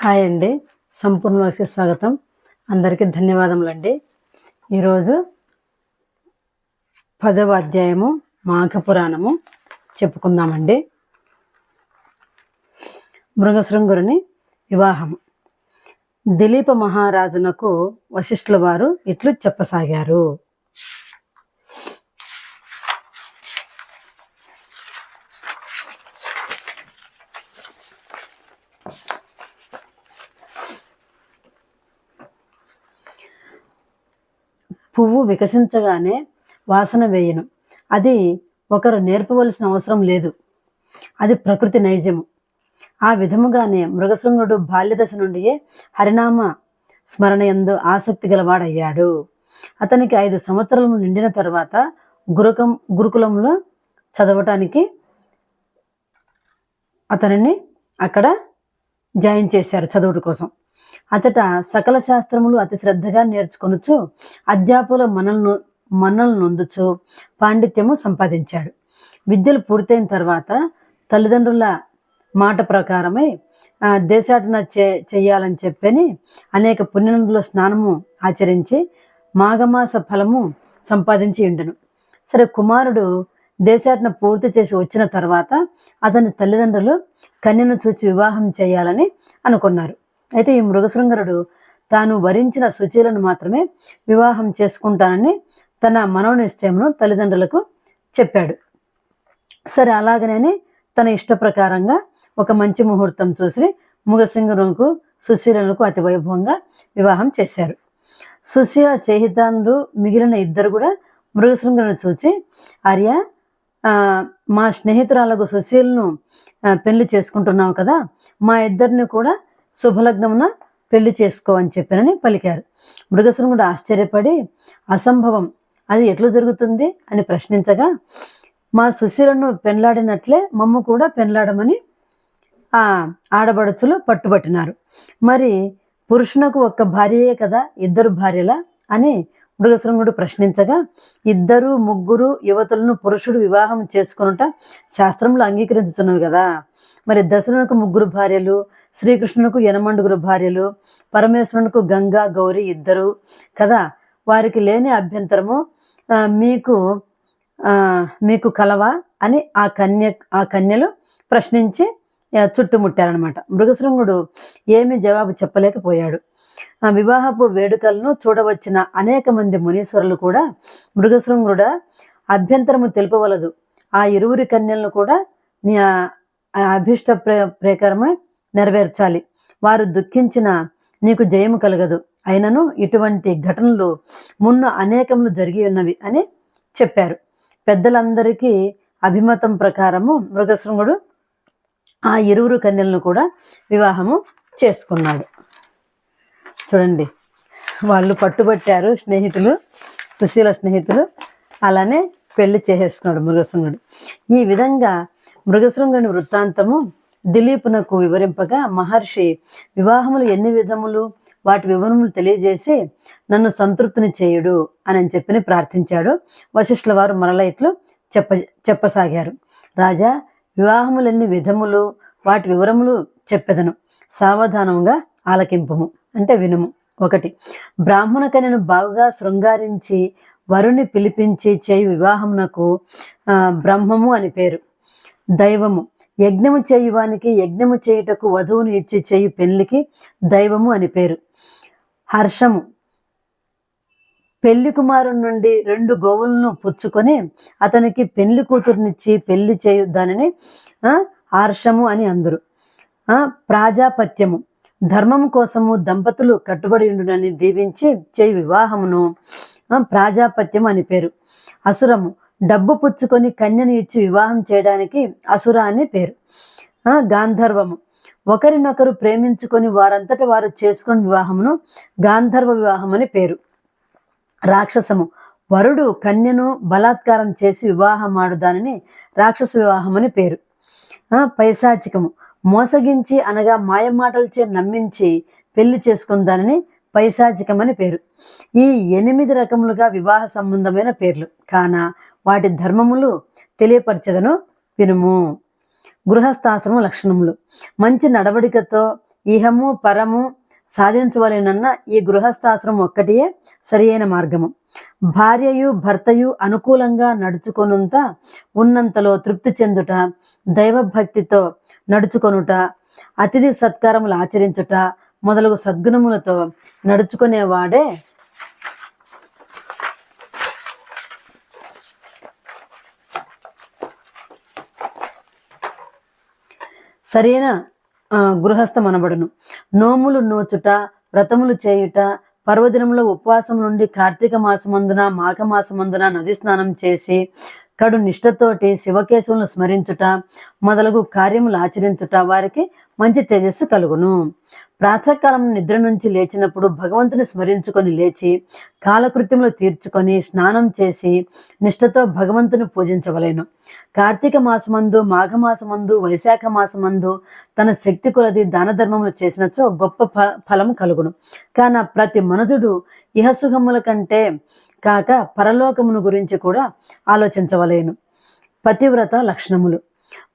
Hi అండి, సంపూర్ణ వాక్స్కి స్వాగతం. అందరికీ ధన్యవాదములండి. ఈరోజు 10వ అధ్యాయము మాఘపురాణము చెప్పుకుందామండి. మృగశృంగురుని వివాహం. దిలీప మహారాజునకు వశిష్ఠుల వారు ఇట్లు చెప్పసాగారు. పువ్వు వికసించగానే వాసన వేయను. అది ఒకరు నేర్పవలసిన అవసరం లేదు. అది ప్రకృతి నైజము. ఆ విధముగానే మృగశృంగుడు బాల్యదశ నుండియే హరినామ స్మరణ యందు ఆసక్తి గలవాడయ్యాడు. అతనికి 5 సంవత్సరాలు నిండిన తర్వాత గురుకులంలో చదవటానికి అతనిని అక్కడ జాయిన్ చేశారు చదువుట కోసం. అచట సకల శాస్త్రములు అతి శ్రద్ధగా నేర్చుకొనుచు అధ్యాపుల మన్నలు నొందుచు పాండిత్యము సంపాదించాడు. విద్యలు పూర్తయిన తర్వాత తల్లిదండ్రుల మాట ప్రకారమై దేశాటన చెయ్యాలని చెప్పని అనేక పుణ్యనదుల స్నానము ఆచరించి మాఘమాస ఫలము సంపాదించి ఉండెను. సరే, కుమారుడు దేశాటన పూర్తి చేసి వచ్చిన తర్వాత అతని తల్లిదండ్రులు కన్యను చూసి వివాహం చేయాలని అనుకున్నారు. అయితే ఈ మృగశృంగరుడు తాను వరించిన శుచీలను మాత్రమే వివాహం చేసుకుంటానని తన మనోనిశ్చయమును తల్లిదండ్రులకు చెప్పాడు. సరే, అలాగనే తన ఇష్ట ప్రకారంగా ఒక మంచి ముహూర్తం చూసి మృగశృంగురునకు సుశీలకు అతి వైభవంగా వివాహం చేశారు. సుశీల చేహితానులు మిగిలిన ఇద్దరు కూడా మృగశృంగురుని చూచి, ఆర్య, మా స్నేహితురాలకు సుశీలను పెళ్లి చేసుకుంటున్నావు కదా, మా ఇద్దరిని కూడా శుభలగ్నమున పెళ్లి చేసుకో అని చెప్పానని పలికారు. మృగశృంగుడు ఆశ్చర్యపడి, అసంభవం, అది ఎట్లు జరుగుతుంది అని ప్రశ్నించగా, మా సుశీలను పెళ్లాడినట్లే మమ్ము కూడా పెళ్లాడమని ఆ ఆడబడుచులు పట్టుబట్టినారు. మరి పురుషునకు ఒక్క భార్యయే కదా, ఇద్దరు భార్యలా అని మృగశృంగుడు ప్రశ్నించగా, 2, 3 యువతులను పురుషుడు వివాహం చేసుకునుట శాస్త్రంలో అంగీకరించుతున్నవి కదా. మరి దశరథునకు 3 భార్యలు, శ్రీకృష్ణునకు 8 భార్యలు, పరమేశ్వరునకు గంగా, గౌరి 2 కదా. వారికి లేని అభ్యంతరము మీకు కలవా అని ఆ కన్యలు ప్రశ్నించి చుట్టుముట్టారనమాట. మృగశృంగుడు ఏమీ జవాబు చెప్పలేకపోయాడు. వివాహపు వేడుకలను చూడవచ్చిన అనేక మంది మునీశ్వరులు కూడా మృగశృంగుడా అభ్యంతరము తెలుపవలదు, ఆ 2 కన్యలను కూడా నీ అభిష్ట ప్రకారమే నెరవేర్చాలి, వారు దుఃఖించిన నీకు జయము కలగదు, అయినను ఇటువంటి ఘటనలు మున్న అనేకములు జరిగి ఉన్నవి అని చెప్పారు. పెద్దలందరికీ అభిమతం ప్రకారము మృగశృంగుడు ఆ 2 కన్యలను కూడా వివాహము చేసుకున్నాడు. చూడండి, వాళ్ళు పట్టుబట్టారు స్నేహితులు, సుశీల స్నేహితులు, అలానే పెళ్లి చేసేసుకున్నాడు మృగశృంగుడు. ఈ విధంగా మృగశృంగుని వృత్తాంతము దిలీపునకు వివరింపగా, మహర్షి వివాహములు ఎన్ని విధములు, వాటి వివరములు తెలియజేసి నన్ను సంతృప్తిని చేయుడు అని చెప్పి ప్రార్థించాడు. వశిష్ఠుల వారు మరలా ఇట్లు చెప్పసాగారు. రాజా, వివాహములెన్ని విధములు, వాటి వివరములు చెప్పెదను, సావధానంగా ఆలకింపుము, అంటే వినుము. 1. బ్రాహ్మణ కన్యను బాగుగా శృంగారించి వరుని పిలిపించి చేయు వివాహమునకు బ్రహ్మము అని పేరు. దైవము. యజ్ఞము చేయువానికి యజ్ఞము చేయుటకు వధువుని ఇచ్చి చేయు పెళ్లికి దైవము అని పేరు. హర్షము. పెళ్లి కుమారుని నుండి 2 గోవులను పుచ్చుకొని అతనికి పెళ్లి కూతురునిచ్చి పెళ్లి చేయు దానిని హర్షము అని అందరు. ప్రాజాపత్యము. ధర్మము కోసము దంపతులు కట్టుబడి ఉండునని దీవించి చేయు వివాహమును ప్రాజాపత్యం అని పేరు. అసురము. డబ్బు పుచ్చుకొని కన్యను ఇచ్చి వివాహం చేయడానికి అసుర అని పేరు. గాంధర్వము. ఒకరినొకరు ప్రేమించుకొని వారంతట వారు చేసుకుని వివాహమును గాంధర్వ వివాహం అని పేరు. రాక్షసము. వరుడు కన్యను బలాత్కారం చేసి వివాహమాడు దానిని రాక్షస వివాహం అని పేరు. పైశాచికము. మోసగించి అనగా మాయమాటలచే నమ్మించి పెళ్లి చేసుకున్న దానిని పైశాచికమని పేరు. ఈ 8 రకములుగా వివాహ సంబంధమైన పేర్లు కాన వాటి ధర్మములు తెలియపరచదను వినుము. గృహస్థాశ్రమ లక్షణములు. మంచి నడవడికతో ఇహము పరము సాధించవలెనన్న ఈ గృహస్థాశ్రమం ఒక్కటియే సరి అయిన మార్గము. భార్యయు భర్తయు అనుకూలంగా నడుచుకొనుంత ఉన్నంతలో తృప్తి చెందుట, దైవభక్తితో నడుచుకొనుట, అతిథి సత్కారములు ఆచరించుట మొదలగు సద్గుణములతో నడుచుకునేవాడే సరైన గృహస్థం అనబడును. నోములు నోచుట, వ్రతములు చేయుట, పర్వదినంలో ఉపవాసం నుండి కార్తీక మాసమందున మాఘమాసమందున నది స్నానం చేసి కడు నిష్ఠతోటి శివకేశవులను స్మరించుట మొదలగు కార్యములు ఆచరించుట వారికి మంచి తేజస్సు కలుగును. ప్రాతకాలం నిద్ర నుంచి లేచినప్పుడు భగవంతుని స్మరించుకొని లేచి కాలకృత్యములు తీర్చుకొని స్నానం చేసి నిష్ఠతో భగవంతుని పూజించవలేను. కార్తీక మాసమందు, మాఘమాసమందు, వైశాఖ మాసమందు తన శక్తి కొలది దాన ధర్మములు చేసినచో గొప్ప ఫలము కలుగును. కాన ప్రతి మనుజుడు ఇహసుఖముల కంటే కాక పరలోకమును గురించి కూడా ఆలోచించవలేను. పతివ్రత లక్షణములు.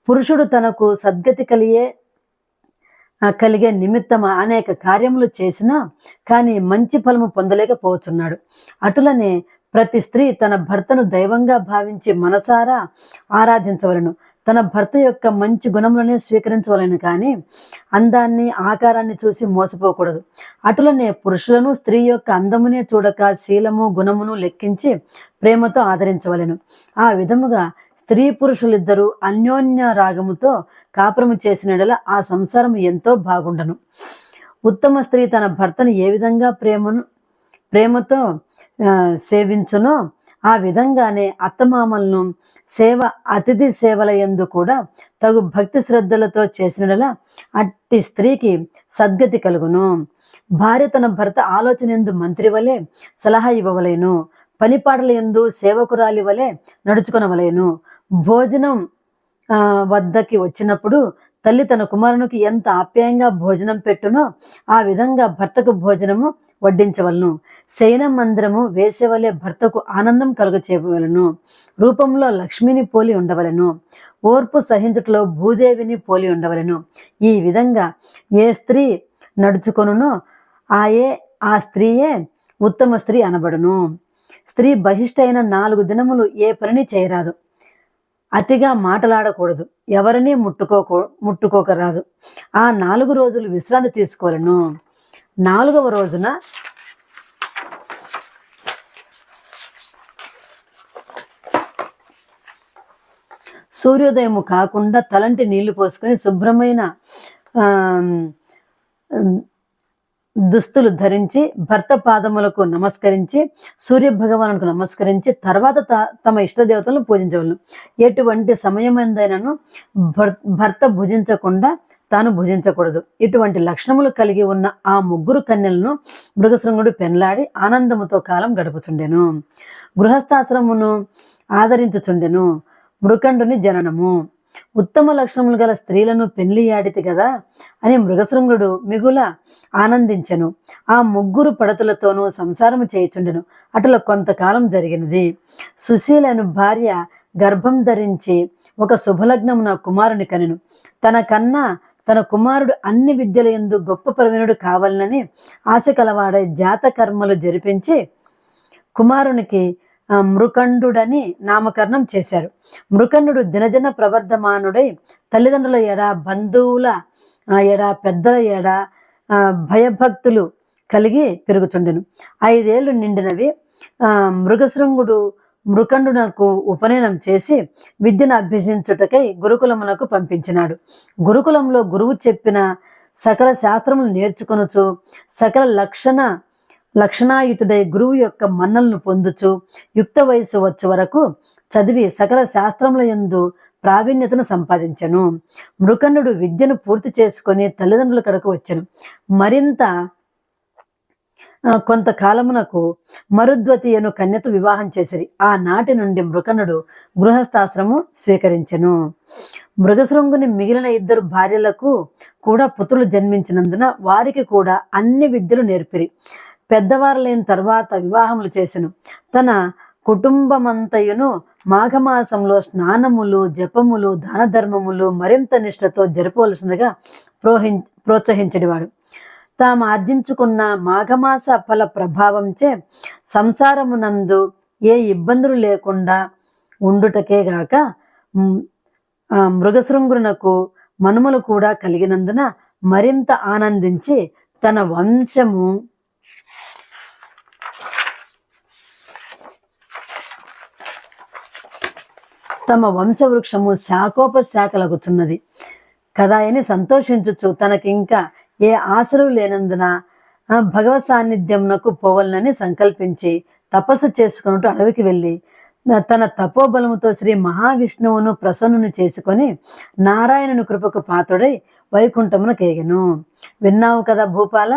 పురుషుడు తనకు సద్గతి కలిగే నిమిత్తం అనేక కార్యములు చేసినా కానీ మంచి ఫలము పొందలేకపోతున్నాడు. అటులనే ప్రతి స్త్రీ తన భర్తను దైవంగా భావించి మనసారా ఆరాధించవలను. తన భర్త యొక్క మంచి గుణములనే స్వీకరించవలను కానీ అందాన్ని ఆకారాన్ని చూసి మోసపోకూడదు. అటులనే పురుషులను స్త్రీ యొక్క అందమునే చూడక శీలము గుణమును లెక్కించి ప్రేమతో ఆదరించవలను. ఆ విధముగా స్త్రీ పురుషులిద్దరూ అన్యోన్య రాగముతో కాపురము చేసినడల ఆ సంసారం ఎంతో బాగుండను. ఉత్తమ స్త్రీ తన భర్తను ఏ విధంగా ప్రేమతో సేవించునో ఆ విధంగానే అత్తమామలను అతిథి సేవల యందు కూడా తగు భక్తి శ్రద్ధలతో చేసినడల అట్టి స్త్రీకి సద్గతి కలుగును. భార్య తన భర్త ఆలోచన యందు మంత్రి వలె సలహా ఇవ్వవలేను. పనిపాటల యందు సేవకురాలి వలె నడుచుకొనవలేను. భోజనం వద్దకి వచ్చినప్పుడు తల్లి తన కుమారునికి ఎంత ఆప్యాయంగా భోజనం పెట్టునో ఆ విధంగా భర్తకు భోజనము వడ్డించవలను. శయన మందిరము వేసేవలే భర్తకు ఆనందం కలుగచేయవలను. రూపంలో లక్ష్మిని పోలి ఉండవలను. ఓర్పు సహించుటలో భూదేవిని పోలి ఉండవలను. ఈ విధంగా ఏ స్త్రీ నడుచుకొనునో ఆ స్త్రీయే ఉత్తమ స్త్రీ అనబడును. స్త్రీ బహిష్ట అయిన 4 దినములు ఏ పనిని చేయరాదు. అతిగా మాటలాడకూడదు. ఎవరిని ముట్టుకోకరాదు. ఆ 4 రోజులు విశ్రాంతి తీసుకోవాలను. 4వ రోజున సూర్యోదయము కాకుండా తలంటి నీళ్లు పోసుకొని శుభ్రమైన దుస్తులు ధరించి భర్త పాదములకు నమస్కరించి సూర్య భగవానుకు నమస్కరించి తర్వాత తమ ఇష్టదేవతలను పూజించవలను. ఎటువంటి సమయమైందైనను భర్త భుజించకుండా తాను భుజించకూడదు. ఇటువంటి లక్షణములు కలిగి ఉన్న ఆ 3 కన్యలను మృగశృంగుడు పెండ్లాడి ఆనందముతో కాలం గడుపుచుండెను. గృహస్థాశ్రమును ఆదరించుచుండెను. మృకండుని జననము. ఉత్తమ లక్షణములు గల స్త్రీలను పెళ్లియాడితి కదా అని మృగశృంగుడు మిగుల ఆనందించెను. ఆ 3 పడతులతోనూ సంసారము చేయుచుండెను. అట్లా కొంతకాలం జరిగినది. సుశీలను భార్య గర్భం ధరించి ఒక శుభలగ్నమున కుమారుని కనెను. తనకన్నా తన కుమారుడు అన్ని విద్యల యందు గొప్ప ప్రవీణుడు కావాలనని ఆశ కలవాడై జాత కర్మలు జరిపించి కుమారునికి మృకండుడని నామకరణం చేశారు. మృకండు దినదిన ప్రవర్ధమానుడై తల్లిదండ్రుల ఎడ, బంధువుల ఎడ, పెద్దల ఎడ భయభక్తులు కలిగి పెరుగుచుండెను. 5 ఏళ్ళు నిండినవి. మృకండునకు ఉపనయనం చేసి విద్యను అభ్యసించుటకై గురుకులమునకు పంపించినాడు. గురుకులంలో గురువు చెప్పిన సకల శాస్త్రములు నేర్చుకొనుచు సకల లక్షణాయుతుడై గురువు యొక్క మన్నలను పొందుచు యుక్త వయస్సు వచ్చే వరకు చదివి సకల శాస్త్రముల యందు ప్రావీణ్యతను సంపాదించెను. మృకండు విద్యను పూర్తి చేసుకొని తల్లిదండ్రుల కడకు వచ్చెను. మరింత కొంతకాలమునకు మరుద్వతి అను కన్యతో వివాహం చేసిరి. ఆనాటి నుండి మృకండు గృహస్థాశ్రము స్వీకరించెను. మృగశృంగుని మిగిలిన 2 భార్యలకు కూడా పుత్రులు జన్మించినందున వారికి కూడా అన్ని విద్యలు నేర్పిరి. పెద్దవారు లేని తర్వాత వివాహములు చేసెను. తన కుటుంబమంతయును మాఘమాసంలో స్నానములు, జపములు, దాన ధర్మములు మరింత నిష్ఠతో జరపవలసిందిగా ప్రోత్సహించేవాడు. తాము ఆర్జించుకున్న మాఘమాస ఫల ప్రభావంచే సంసారమునందు ఏ ఇబ్బందులు లేకుండా ఉండుటకే గాక మృగశృంగునకు మనుమలు కూడా కలిగినందున మరింత ఆనందించి తమ వంశవృక్షము శాఖోపశాఖలగుచున్నది కదా అని సంతోషించుచు తనకింకా ఏ ఆశలు లేనందున భగవత్ సాన్నిధ్యమునకు పోవలనని సంకల్పించి తపస్సు చేసుకున్నట్టు అడవికి వెళ్ళి తన తపోబలముతో శ్రీ మహావిష్ణువును ప్రసన్నుని చేసుకొని నారాయణుని కృపకు పాత్రుడై వైకుంఠమునకేగెను. విన్నావు కదా భూపాల,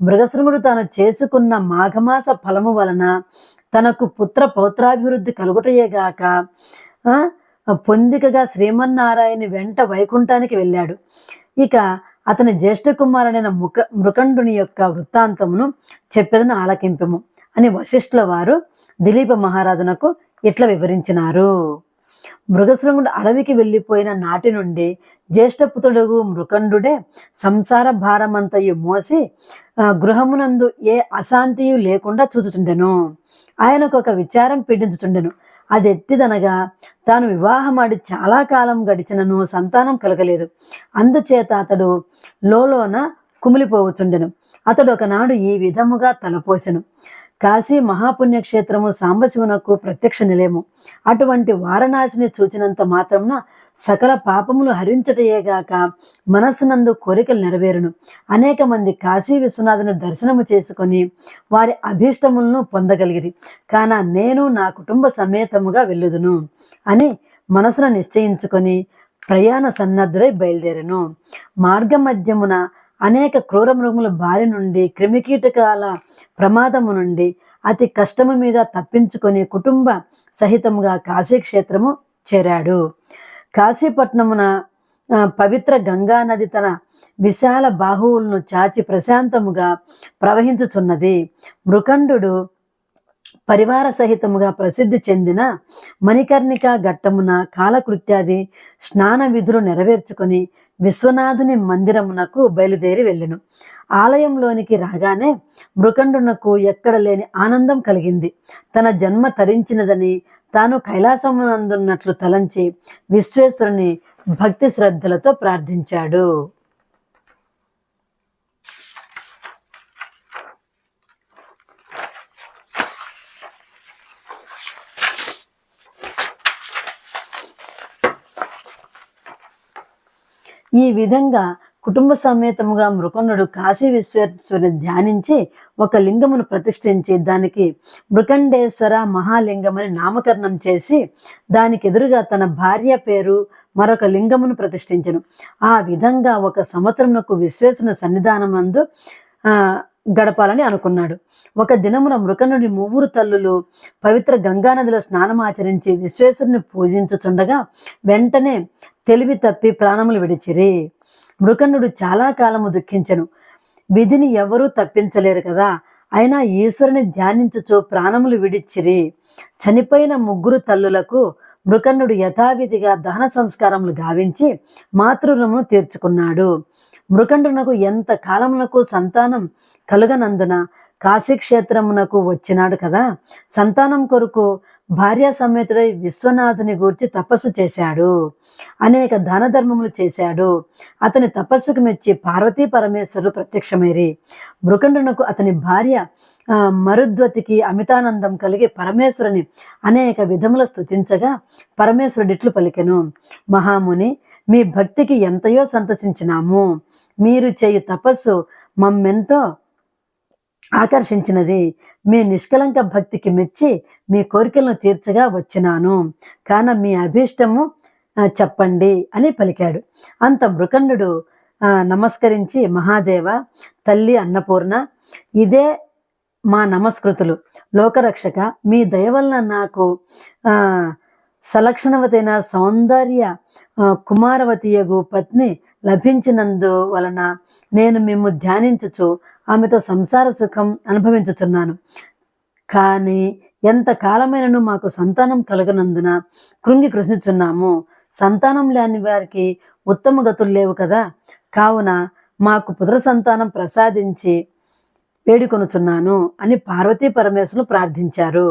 మృగశృంగుడు తాను చేసుకున్న మాఘమాస ఫలము వలన తనకు పుత్ర పౌత్రాభివృద్ధి కలుగుటయేగాక పొందికగా శ్రీమన్నారాయణ వెంట వైకుంఠానికి వెళ్ళాడు. ఇక అతని జ్యేష్ఠ కుమారుడైన మృకండుని యొక్క వృత్తాంతమును చెప్పేదను ఆలకింపము అని వశిష్ఠుల వారు దిలీప మహారాజునకు ఇట్లా వివరించినారు. మృగశృంగుడు అడవికి వెళ్ళిపోయిన నాటి నుండి జ్యేష్ఠపుత్రుడు మృకండుడే సంసార భారమంతయు మోసి గృహమునందు ఏ అశాంతియు లేకుండా చూచుచుండెను. ఆయనకు ఒక విచారం పీడించుచుండెను. అది ఎట్టిదనగా తాను వివాహమాడి చాలా కాలం గడిచినను సంతానం కలగలేదు. అందుచేత అతడు లోలోన కుమిలిపోవచుండెను. అతడు ఒకనాడు ఈ విధముగా తలపోసెను. కాశీ మహాపుణ్యక్షేత్రము సాంబశివునకు ప్రత్యక్ష నిలయము. అటువంటి వారణాసిని చూచినంత మాత్రమున సకల పాపములు హరించుటయేగాక మనస్సునందు కోరికలు నెరవేరును. అనేక మంది కాశీ విశ్వనాథుని దర్శనము చేసుకొని వారి అభీష్టములను పొందగలిగిరి. కాన నేను నా కుటుంబ సమేతముగా వెళ్ళుదును అని మనసును నిశ్చయించుకొని ప్రయాణ సన్నద్ధుడై బయలుదేరను. మార్గ మధ్యమున అనేక క్రూర మృగముల బారి నుండి, క్రిమికీటకాల ప్రమాదము నుండి అతి కష్టము మీద తప్పించుకొని కుటుంబ సహితముగా కాశీక్షేత్రము చేరాడు. కాశీపట్నమున పవిత్ర గంగా నది తన విశాల బాహువులను చాచి ప్రశాంతముగా ప్రవహించుచున్నది. మృకండు పరివార సహితముగా ప్రసిద్ధి చెందిన మణికర్ణిక ఘట్టమున కాలకృత్యాది స్నాన విధులు నెరవేర్చుకొని విశ్వనాథుని మందిరమునకు బయలుదేరి వెళ్ళెను. ఆలయంలోనికి రాగానే మృకండునకు ఎక్కడ లేని ఆనందం కలిగింది. తన జన్మ తరించినదని తాను కైలాసమునందున్నట్లు తలంచి విశ్వేశ్వరుని భక్తి శ్రద్ధలతో ప్రార్థించాడు. ఈ విధంగా కుటుంబ సమేతముగా మృకండు కాశీ విశ్వేశ్వరుని ధ్యానించి ఒక లింగమును ప్రతిష్ఠించి దానికి మృకండేశ్వర మహాలింగమని నామకరణం చేసి దానికి ఎదురుగా తన భార్య పేరు మరొక లింగమును ప్రతిష్ఠించెను. ఆ విధంగా 1 సంవత్సరమునకు విశ్వేశ్వరుని సన్నిధానమందు గడపాలని అనుకున్నాడు. ఒక దినమున మృకండుని 3 తల్లులు పవిత్ర గంగానదిలో స్నానమాచరించి విశ్వేశ్వరుని పూజించుచుండగా వెంటనే తెలివి తప్పి ప్రాణములు విడిచిరి. మృకండు చాలా కాలము దుఃఖించెను. విధిని ఎవరూ తప్పించలేరు కదా. అయినా ఈశ్వరుని ధ్యానించుచు ప్రాణములు విడిచిరి. చనిపోయిన 3 తల్లులకు మృకండు యథావిధిగా దహన సంస్కారములు గావించి మాతృరుణమును తీర్చుకున్నాడు. మృకండునకు ఎంత కాలమునకు సంతానం కలుగనందున కాశీక్షేత్రమునకు వచ్చినాడు కదా. సంతానం కొరకు భార్య సమేతుడై విశ్వనాథుని గూర్చి తపస్సు చేశాడు. అనేక దాన ధర్మములు చేశాడు. అతని తపస్సుకు మెచ్చి పార్వతీ పరమేశ్వరుడు ప్రత్యక్షమైరి. మృకండునకు అతని భార్య మరుద్వతికి అమితానందం కలిగి పరమేశ్వరుని అనేక విధముల స్తుతించగా పరమేశ్వరుడిట్లు పలికెను. మహాముని, మీ భక్తికి ఎంతయో సంతసించినాము. మీరు చేయు తపస్సు మమ్మెంతో ఆకర్షించినది. మీ నిష్కలంక భక్తికి మెచ్చి మీ కోరికలను తీర్చగా వచ్చినాను. కాన మీ అభీష్టము చెప్పండి అని పలికాడు. అంత మృకండు నమస్కరించి, మహాదేవ, తల్లి అన్నపూర్ణ, ఇదే మా నమస్కృతులు. లోకరక్షక, మీ దయ వలన నాకు సలక్షణవతైన సౌందర్య కుమారవతియగు పత్ని లభించినందు వలన నేను మిమ్ము ధ్యానించుచు ఆమెతో సంసార సుఖం అనుభవించుచున్నాను. కానీ ఎంత కాలమైనను మాకు సంతానం కలగనందున కృంగి కృషించున్నాము. సంతానం లేని వారికి ఉత్తమ గతులు లేవు కదా, కావున మాకు పుత్ర సంతానం ప్రసాదించి వేడుకొనుచున్నాను అని పార్వతీ పరమేశ్వరులు ప్రార్థించారు.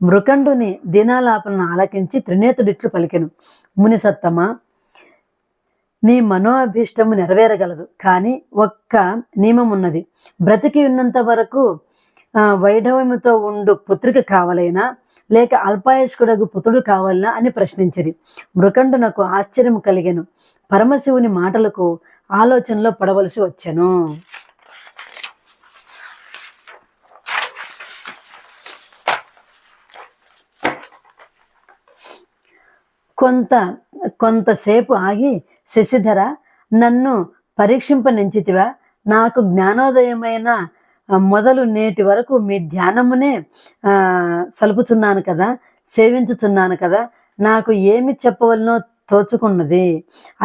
మృకండుని దీనాలాపనను ఆలకించి త్రినేతుడిట్లు పలికెను. ముని సత్తమా, నీ మనోభీష్టము నెరవేరగలదు, కానీ ఒక్క నియమం ఉన్నది. బ్రతికి ఉన్నంత వరకు వైఢవముతో ఉండు పుత్రిక కావాలైనా లేక అల్పాయుష్కుడగు పుత్రుడు కావాలనా అని ప్రశ్నించిరి. మృకండునకు ఆశ్చర్యం కలిగెను. పరమశివుని మాటలకు ఆలోచనలో పడవలసి వచ్చెను. కొంతసేపు ఆగి, శశిధర, నన్ను పరీక్షింపనించితివా? నాకు జ్ఞానోదయమైన మొదలు నేటి వరకు మీ ధ్యానమునే సలుపుచున్నాను కదా, సేవించుచున్నాను కదా, నాకు ఏమి చెప్పవలనో తోచుకున్నది.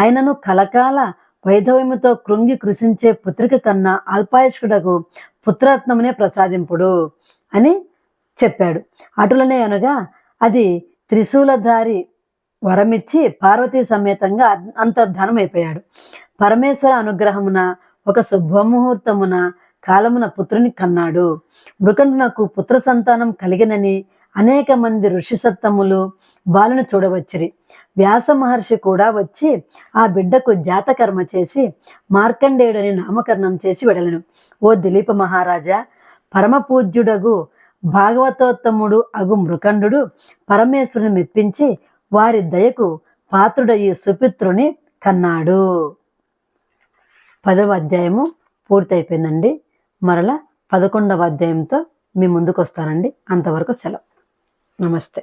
అయినను కలకాల వైధవ్యముతో కృంగి కృషించే పుత్రిక కన్నా అల్పాయుష్కుడకు పుత్రరత్నమునే ప్రసాదింపుడు అని చెప్పాడు. అటులనే అనగా అది త్రిశూలధారి వరమిచ్చి పార్వతీ సమేతంగా అంతర్ధానమైపోయాడు. పరమేశ్వర అనుగ్రహమున ఒక శుభముహూర్తమున కాలమున పుత్రుని కన్నాడు. మృకండునకు పుత్ర సంతానం కలిగినని అనేక మంది ఋషి సత్తములు బాలుని చూడవచ్చిరి. వ్యాస మహర్షి కూడా వచ్చి ఆ బిడ్డకు జాతకర్మ చేసి మార్కండేయుడని నామకరణం చేసి వెడలను. ఓ దిలీప మహారాజా, పరమ పూజ్యుడగు భాగవతోత్తముడు అగు మృకండు పరమేశ్వరుని మెప్పించి వారి దయకు పాత్రుడయ్యి సుపిత్రుని కన్నాడు. 10వ అధ్యాయము పూర్తయిపోయిందండి. మరలా 11వ అధ్యాయంతో మీ ముందుకు వస్తానండి. అంతవరకు సెలవు. నమస్తే.